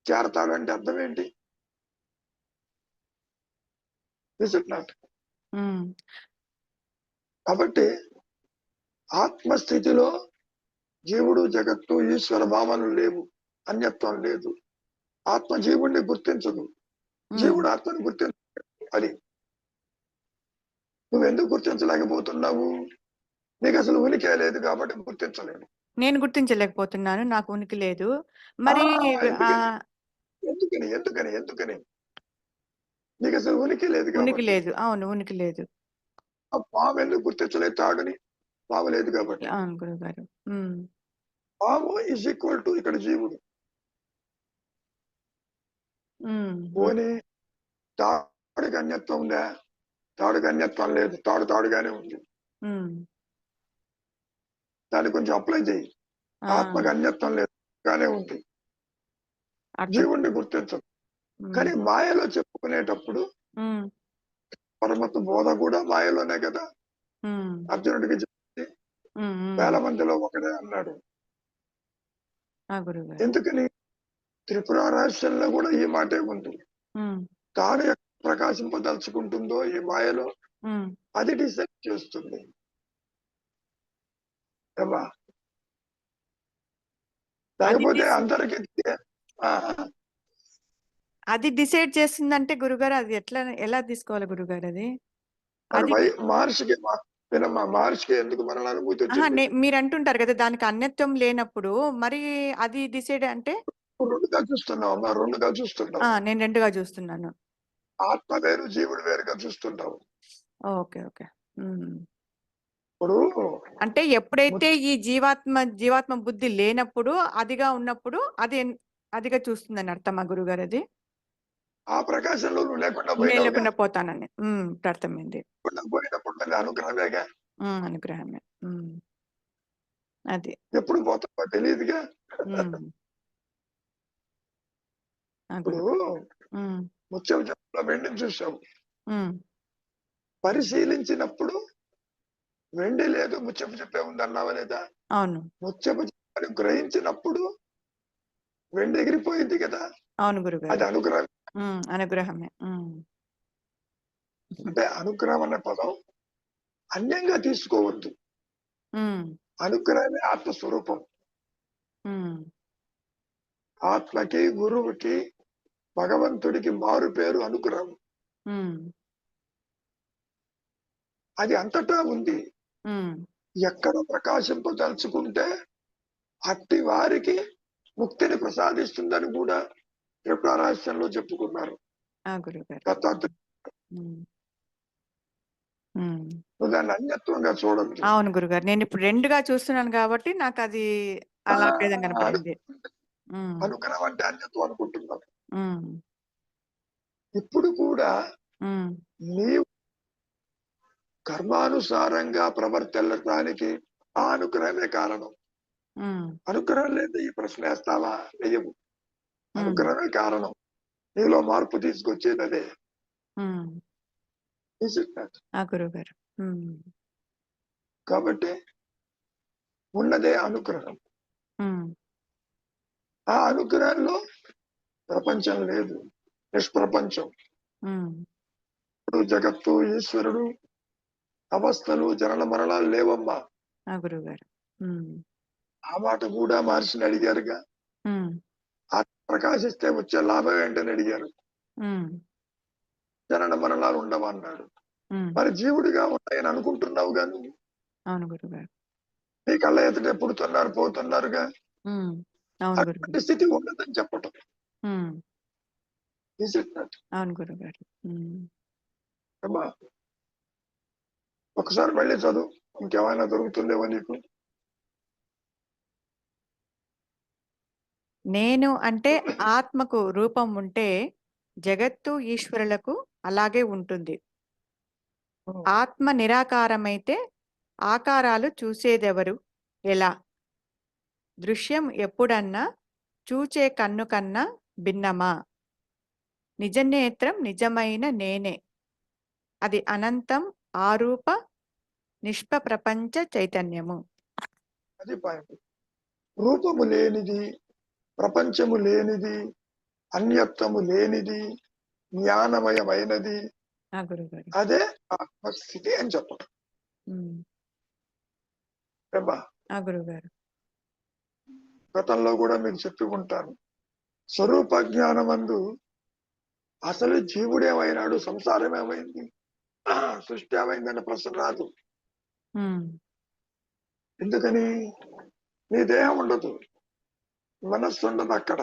చేరతాడు అంటే అర్థం ఏంటి? Is it not? ఉమ్, కాబట్టి ఆత్మస్థితిలో జీవుడు, జగత్తు, ఈశ్వర భావనలు లేవు, అన్యత్వం లేదు. ఆత్మ జీవుణ్ణి గుర్తించదు, ఉమ్. జీవుడు ఆత్మని గుర్తించదు. అది నువ్వెందుకు గుర్తించలేకపోతున్నావు? నీకు అసలు ఉనికే లేదు కాబట్టి గుర్తించలేవు. నేను గుర్తించలేకపోతున్నాను, నాకు ఉనికి లేదు. మరి ఆ ఎందుకని ఎందుకని ఎందుకని ఎందుకని నీకు అసలు ఉనికి లేదు ఉనికి కాబట్టి. లేదు, అవును, ఉనికి లేదు. ఆ పాము ఎందుకు గుర్తించలేదు? తాడుని, పాము లేదు కాబట్టి. అవును గురుగారు. ఉమ్, పాము ఈజ్ ఈక్వల్ టు ఇక్కడ జీవుడు. ఉమ్, పోనీ తాడుకి అన్యత్వం ఉందా? తాడుకి అన్యత్వం లేదు, తాడు తాడుగానే ఉంది. ఉమ్, దాన్ని కొంచెం అప్లై చేయి. ఆ, ఆత్మకి అన్యత్వం లేదు, గానే ఉంది. అర్థం. జీవుణ్ణి గుర్తించదు. కానీ ఉమ్, మాయలో చెప్పుకునేటప్పుడు ఉమ్, పరమత్వ బోధ కూడా మాయలోనే కదా. ఉమ్, అర్జునుడికి చెప్పి ఉమ్, వేల ఉమ్, మందిలో ఒకడే అన్నాడు. ఆ గురుగారు. ఎందుకని? త్రిపుర రహస్యంలో కూడా ఈ మాటే ఉంది. ఉమ్, తాను ఎక్కడ ప్రకాశింపదలుచుకుంటుందో ఈ మాయలో, ఉమ్, అది డిసైడ్ చేస్తుంది. ఏమ్మా? అది లేకపోతే అందరికీ ఆ, అది డిసైడ్ చేస్తుందంటే గురుగారు, అది ఎలా తీసుకోవాలి గురుగారు అది? మరి అది మహర్షికి వినమ్మా, మహర్షికి ఎందుకు మరణ అనుభూతి వచ్చింది? మీరు అంటుంటారు కదా, దానికి అన్యత్వం లేనప్పుడు మరి అది డిసైడ్ అంటే? నువ్వు రెండుగా చూస్తున్నావు అమ్మా, రెండుగా చూస్తున్నావు. నేను రెండుగా చూస్తున్నాను. ఆత్మ వేరు, జీవుడు వేరుగా చూస్తున్నావు. Okay, okay. ఉమ్. ఇప్పుడు అంటే ఎప్పుడైతే ఈ జీవాత్మ బుద్ధి లేనప్పుడు, అదిగా ఉన్నప్పుడు అదిగా చూస్తుందని అర్థమా గురుగారు అది? ఆ ప్రకాశంలో నువ్వు లేకుండా పోయినావుగా. లేకుండా పోతానని అర్థమైంది. లేకుండా పోయినప్పుడు మళ్ళీ అనుగ్రహమేగా. అనుగ్రహమే. అది. ఎప్పుడు పోతావో తెలియదుగా. ఉమ్, ఆ ఇప్పుడు గురు. ఉమ్, ముత్యం చెప్పులో వెండిని చూసావు, ఉమ్, పరిశీలించినప్పుడు వెండి లేదు, ముత్యపు చెప్పే ఉందన్నావా లేదా? అవును, ముత్యపు చెప్పని గ్రహించినప్పుడు వెండి ఎగిరిపోయింది కదా. అవును గురుగారు. అది అనుగ్రహం. అనుగ్రహమే. అంటే అనుగ్రహం అనే పదం అన్యంగా తీసుకోవద్దు. ఉమ్, అనుగ్రహమే ఆత్మస్వరూపం. ఉమ్, ఆత్మకి, గురువుకి, భగవంతుడికి మారు పేరు అనుగ్రహం. ఉమ్, అది అంతటా ఉంది. ఉమ్, ఎక్కడ ప్రకాశింపదలుచుకుంటే అట్టి వారికి ముక్తిని ప్రసాదిస్తుందని కూడా త్రిపుర రహస్యంలో చెప్పుకున్నారు. ఆ గురుగారు. దత్తాత్రేయ. ఉమ్, ఉమ్. నువ్వు దాన్ని అన్యత్వంగా చూడద్దు. అవును గురుగారు, నేను ఇప్పుడు రెండుగా చూస్తున్నాను కాబట్టి నాకు అది అలా భేదం కనపడింది. అనుగ్రహం అంటే అన్యత్వం అనుకుంటున్నావు. ఉమ్, ఇప్పుడు కూడా ఉమ్, నీవు కర్మానుసారంగా ప్రవర్తిల్లటానికి ఆ అనుగ్రహమే కారణం. ఉమ్, అనుగ్రహం లేదు ఈ ప్రశ్న వేస్తావా? వెయ్యవు. ఉమ్, అనుగ్రహమే కారణం. నీలో మార్పు తీసుకొచ్చేది అదే. ఉమ్. Is it not? ఆ గురుగారు. కాబట్టి ఉన్నదే అనుగ్రహం. ఉమ్, ఆ అనుగ్రహంలో ప్రపంచం లేదు, నిష్ప్రపంచం. ఉమ్. ఇప్పుడు జగత్తు, ఈశ్వరుడు, అవస్థలు, జనన మరణాలు లేవమ్మా. ఆ గురుగారు. ఆ మాట కూడా మహర్షిని అడిగారుగా. ఉమ్, ఆత్మ ప్రకాశిస్తే వచ్చే లాభం ఏంటని అడిగారు. ఉమ్, జనన మరణాలు ఉండవన్నాడు. ఉమ్. మరి జీవుడిగా ఉన్నాయని అనుకుంటున్నావు కానీ అవును గురుగారు. నీ కళ్ళ ఎదుటే పుడుతున్నారు, పోతున్నారుగా. అవును గురుగారు. అటువంటి స్థితి ఉండదని చెప్పటం. ఉమ్, Is it not? అవును గురుగారు. అమ్మా, ఒకసారి మళ్ళీ చదువు, ఇంకేమైనా దొరుకుతుందేమో నీకు. నేను అంటే ఆత్మకు రూపం ఉంటే జగత్తు ఈశ్వరులకు అలాగే ఉంటుంది. ఆత్మ నిరాకారమైతే ఆకారాలు చూసేదెవరు? ఎలా? దృశ్యం ఎప్పుడన్నా చూచే కన్ను కన్నా భిన్నమా? నిజనేత్రం నిజమైన నేనే, అది అనంతం ఆరూప నిష్ప్రపంచ చైతన్యము. అది పాయింట్. రూపము లేనిది, ప్రపంచము లేనిది, అన్యత్వము లేనిది, జ్ఞానమయమైనది, ఆ గురుగారు. అదే ఆత్మస్థితి అని చెప్పడం. ఏమ్మా? ఆ గురుగారు. గతంలో కూడా మీకు చెప్పి ఉంటాను, స్వరూప జ్ఞానమందు అసలు జీవుడేమైనాడు, సంసారం ఏమైంది, సృష్టి ఏమైందన్న ప్రశ్న రాదు. ఎందుకని? నీ దేహం ఉండదు, మనస్సు ఉండదు, అక్కడ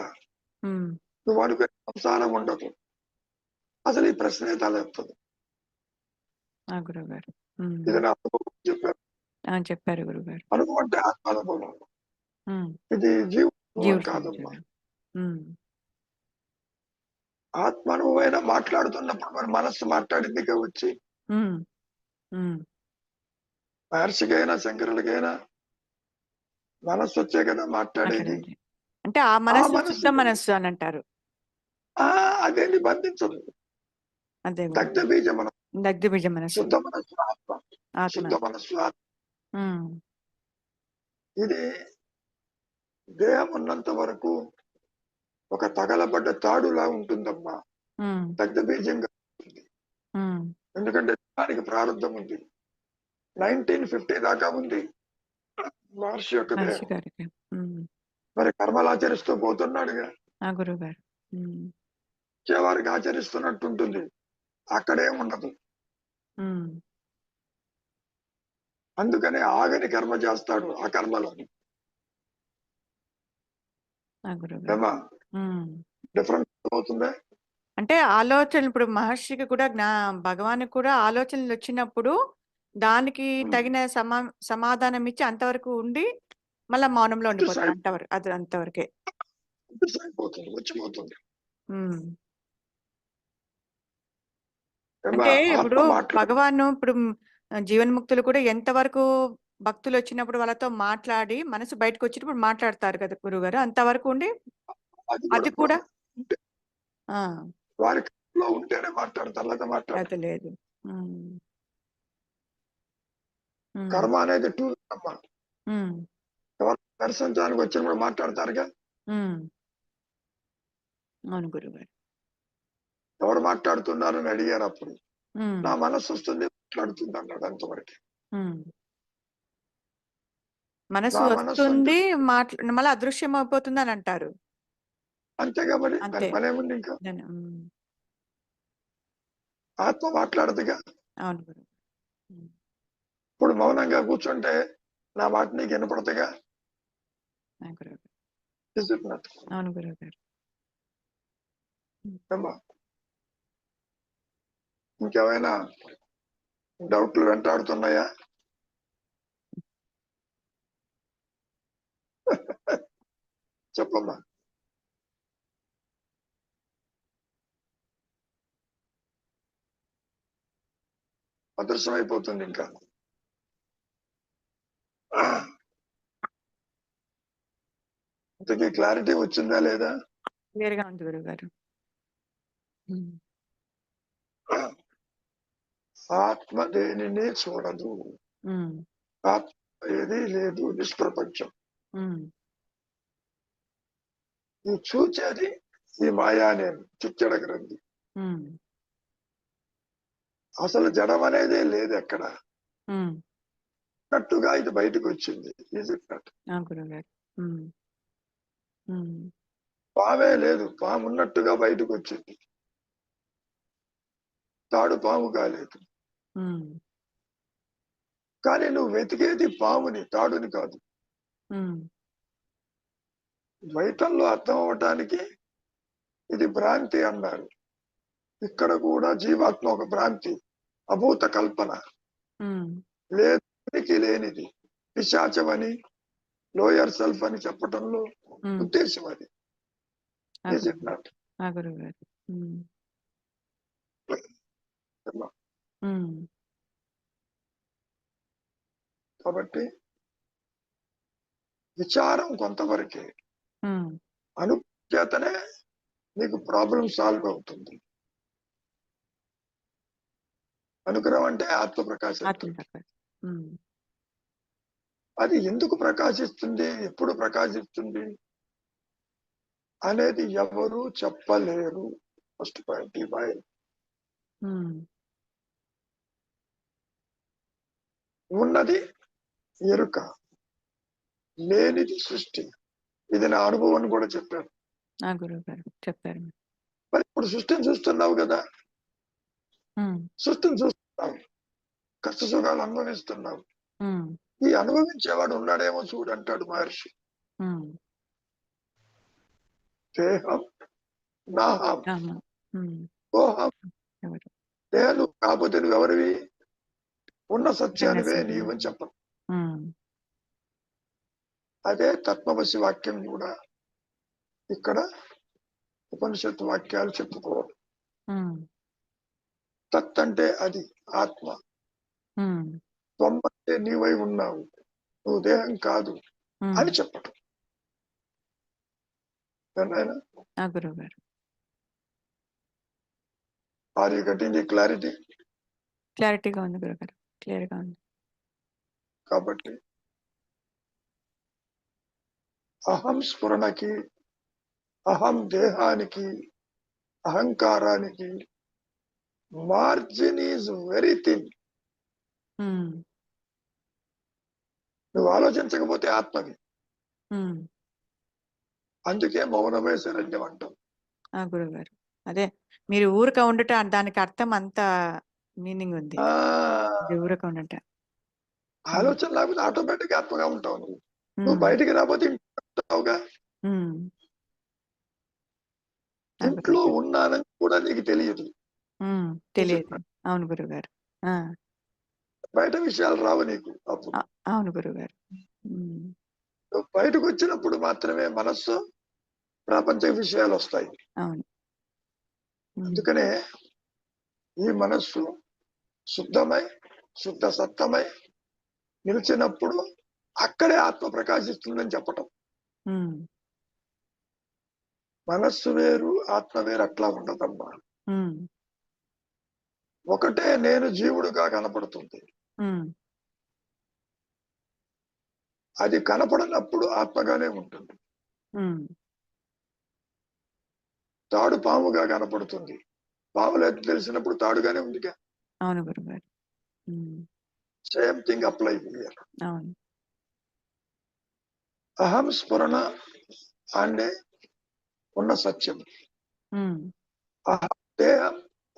నువ్వు అనుకునే సంసారం ఉండదు, అసలు ఈ ప్రశ్నే తలెత్తదు. ఆ గురుగారు. ఇది నా అనుభవం చెప్పారు. చెప్పారు గురుగారు. అనుభవం అంటే ఆత్మానుభవం, ఇది జీవుడు కాదమ్మా. ఆత్మానుభవైనా మాట్లాడుతున్నప్పుడు మరి మనస్సు మాట్లాడింది వచ్చి. మహర్షికైనా శంకరులకైనా మనస్సు వచ్చే కదా మాట్లాడేది. అంటే ఆ మనస్సు శుద్ధ మనస్సు అని అంటారు. అదేని బంధించదు. అదే దగ్ధ బీజ మనస్సు, దగ్ధ బీజ మనస్సు, శుద్ధ మనస్సు ఆత్మ, శుద్ధ మనస్సు ఆత్మ. ఇది దేహం ఉన్నంత వరకు ఒక తగలబడ్డ తాడులా ఉంటుందమ్మా, దగ్ధ బీజంగా ఉంటుంది. ఎందుకంటే దానికి ప్రారంభం ఉంది. 1950 దాకా ఉంది మహర్షి యొక్క దేహం. మరి కర్మలు ఆచరిస్తూ పోతున్నాడుగా గురుగారు. వచ్చేవారికి ఆచరిస్తున్నట్టుంటుంది, అక్కడేం ఉండదు. అందుకనే ఆగని కర్మ చేస్తాడు ఆ కర్మలో. డిఫరెన్స్ అవుతుందా? అంటే ఆలోచనలు ఇప్పుడు మహర్షికి కూడా భగవానికి కూడా ఆలోచనలు వచ్చినప్పుడు దానికి తగిన సమాధానం ఇచ్చి అంతవరకు ఉండి మళ్ళా మౌనంలో ఉండిపోతారు. అంతవరకు, అది అంతవరకే వచ్చిపోతుంది. అంటే ఇప్పుడు భగవాన్ ఇప్పుడు జీవన్ముక్తులు కూడా ఎంతవరకు భక్తులు వచ్చినప్పుడు వాళ్ళతో మాట్లాడి మనసు బయటకు వచ్చినప్పుడు మాట్లాడతారు కదా గురుగారు, అంతవరకు ఉండి అది కూడా వారి ఉంటేనే మాట్లాడతారు, లేదు. కర్మ అనేది టూల్ అమ్మా. దర్శించడానికి వచ్చినప్పుడు మాట్లాడతారుగా. అవును గురుగారు. ఎవరు మాట్లాడుతున్నారని అడిగారు, అప్పుడు నా మనస్సు వస్తుంది మాట్లాడుతుంది అన్నాడు. అంతవరకు మనసు వస్తుంది, మళ్ళీ అదృశ్యం అయిపోతుంది అని అంటారు. అంతేగా, మరి పనేముంది ఇంకా? ఆత్మ మాట్లాడదుగా. అవును గురు. ఇప్పుడు మౌనంగా కూర్చుంటే నా మాట నీకు వినపడతాగా. అవును గురువు గారు. ఇంకేమైనా డౌట్లు వెంటాడుతున్నాయా? చెప్పమ్మా. అదృశ్యం అయిపోతుంది ఇంకా. ఇంతకీ క్లారిటీ వచ్చిందా లేదా? క్లియర్గా ఉంది గురువు గారు. ఆత్మ దేనిని చూడదు, ఆత్మ ఏది లేదు, నిష్ప్రపంచం. ఈ చూచేది ఈ మాయానేమి, చిచ్చడ గ్రంథి. అసలు జడం అనేది లేదు ఎక్కడ, అన్నట్టుగా ఇది బయటకు వచ్చింది. పామే లేదు, పాము ఉన్నట్టుగా బయటకు వచ్చింది, తాడు పాము కాలేదు. కానీ నువ్వు వెతికేది పాముని, తాడుని కాదు. ద్వైతంలో అర్థం అవటానికి ఇది భ్రాంతి అన్నారు. ఇక్కడ కూడా జీవాత్మ ఒక భ్రాంతి, అభూత కల్పన, లేదు లేనిది, పిశాచమని, లోయర్ సెల్ఫ్ అని చెప్పటంలో ఉద్దేశం అది. కాబట్టి విచారం కొంతవరకే, అనుచేతనే నీకు ప్రాబ్లం సాల్వ్ అవుతుంది. అనుగ్రహం అంటే ఆత్మ ప్రకాశం. అది ఎందుకు ప్రకాశిస్తుంది, ఎప్పుడు ప్రకాశిస్తుంది అనేది ఎవరు చెప్పలేరు. ఫస్ట్ పాయింట్ ఈ పాయింట్. ఉన్నది ఎరుక, లేనిది సృష్టి. ఇది నా అనుభవం కూడా చెప్పారు. గురువు గారు చెప్పారు. మరి ఇప్పుడు సృష్టిని చూస్తున్నావు కదా, సృష్టిని చూస్తున్నావు, కష్ట సుఖాలు అనుభవిస్తున్నావు. ఈ అనుభవించేవాడు ఉన్నాడేమో చూడంటాడు మహర్షి. దేహం నాహం ఓహం. నేను కాకపోతే నువ్వెవరివి, ఉన్న సత్యానివే నీవని చెప్పను. అదే తత్వమసి వాక్యం కూడా ఇక్కడ ఉపనిషత్తు వాక్యాలు చెప్పుకోవాలి. తత్ అంటే అది ఆత్మ, త్వం అంటే నీవై ఉన్నావు, నువ్వు దేహం కాదు అని చెప్పటం. గురువు గారు are you getting the clarity? క్లారిటీగా ఉంది గురువు గారు, క్లియర్ గా ఉంది. కాబట్టి అహం స్ఫురణకి, అహం దేహానికి, అహంకారానికి మార్జిన్ ఈజ్ వెరీ థిన్. నువ్వు ఆలోచించకపోతే ఆత్మవి. అందుకే మౌనమే శరణ్యం అంటాం. గురువు గారు అదే మీరు ఊరక ఉండట, దానికి అర్థం అంత మీనింగ్ ఉంది. ఊరక ఉండట ఆలోచన లేకపోతే ఆటోమేటిక్ ఆత్మగా ఉంటావు. నువ్వు బయటికి రాకపోతే ఇంట్లో ఇంట్లో ఉన్నానని కూడా నీకు తెలియదు. అవును గురువు గారు. బయట విషయాలు రావు నీకు. అప్పుడు అవును గురువు గారు. నువ్వు బయటకు వచ్చినప్పుడు మాత్రమే మనస్సు ప్రపంచ విషయాలు వస్తాయి. అవును. అందుకనే ఈ మనస్సు శుద్ధమై శుద్ధ సత్తమై నిలిచినప్పుడు అక్కడే ఆత్మ ప్రకాశిస్తుందని చెప్పటం. మనస్సు వేరు, ఆత్మ వేరు అట్లా ఉండదమ్మా. ఒకటే నేను జీవుడుగా కనపడుతుంది. అది కనపడనప్పుడు ఆత్మగానే ఉంటుంది. తాడు పాముగా కనపడుతుంది, పాము లేదు తెలిసినప్పుడు తాడుగానే ఉందిగా. అవును గురుగారు. Same thing apply here. అవును. అహం స్ఫురణ అంటే ఉన్న సత్యం, అహం దేహం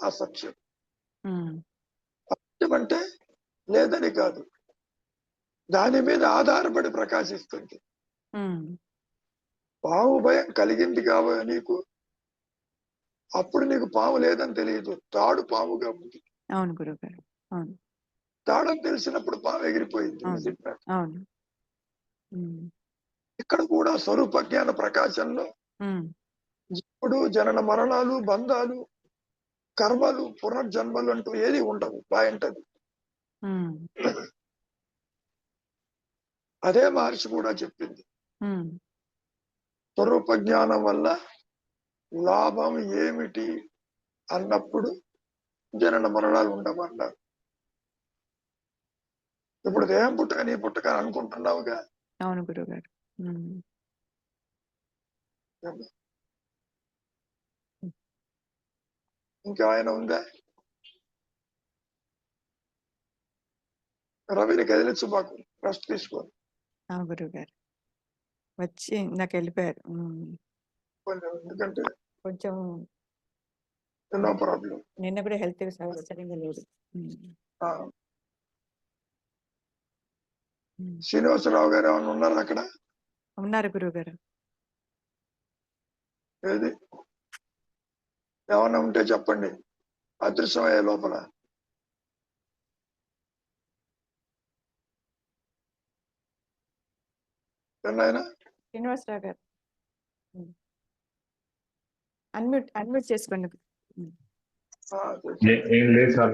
అసత్యం. సత్యం అంటే లేదని కాదు, దాని మీద ఆధారపడి ప్రకాశిస్తుంది. పాము భయం కలిగింది కాబట్టి నీకు, అప్పుడు నీకు పాము లేదని తెలియదు, తాడు పాముగా ఉంది. అవును గురుగారు. అవును. తాడని తెలిసినప్పుడు పాము ఎగిరిపోయింది. అవును. ఇక్కడ కూడా స్వరూప జ్ఞాన ప్రకాశంలో ఇప్పుడు జనన మరణాలు, బంధాలు, కర్మలు, పునర్జన్మలు అంటూ ఏది ఉండవు. పాయింట్ అది. అదే మహర్షి కూడా చెప్పింది. స్వరూప జ్ఞానం వల్ల లాభం ఏమిటి అన్నప్పుడు జనన మరణాలు ఉండమన్నారు. ఇప్పుడు దేహం పుట్టక నీ పుట్టక అనుకుంటున్నావుగా. అవును గురువు గారు. ఇంకా ఆయన ఉందా? రవిని కదిలించు, మాకు రెస్ట్ తీసుకో. గురువు గారు వచ్చి నాకు వెళ్ళిపోయారు. ఎందుకంటే కొంచెం నో ప్రాబ్లం. నిన్న కూడా హెల్త్ సరిగ్గా లేదు. శ్రీనివాసరావు గారు ఏమన్నా ఉన్నారు అక్కడ? ఉన్నారు గురువు గారు. ఏది ఏమన్నా ఉంటే చెప్పండి, అదృశ్యమయ్యే లోపల. ఆయన శ్రీనివాసరావు గారు అన్మ్యూట్ చేసుకోండి. ఏం లేదు సార్.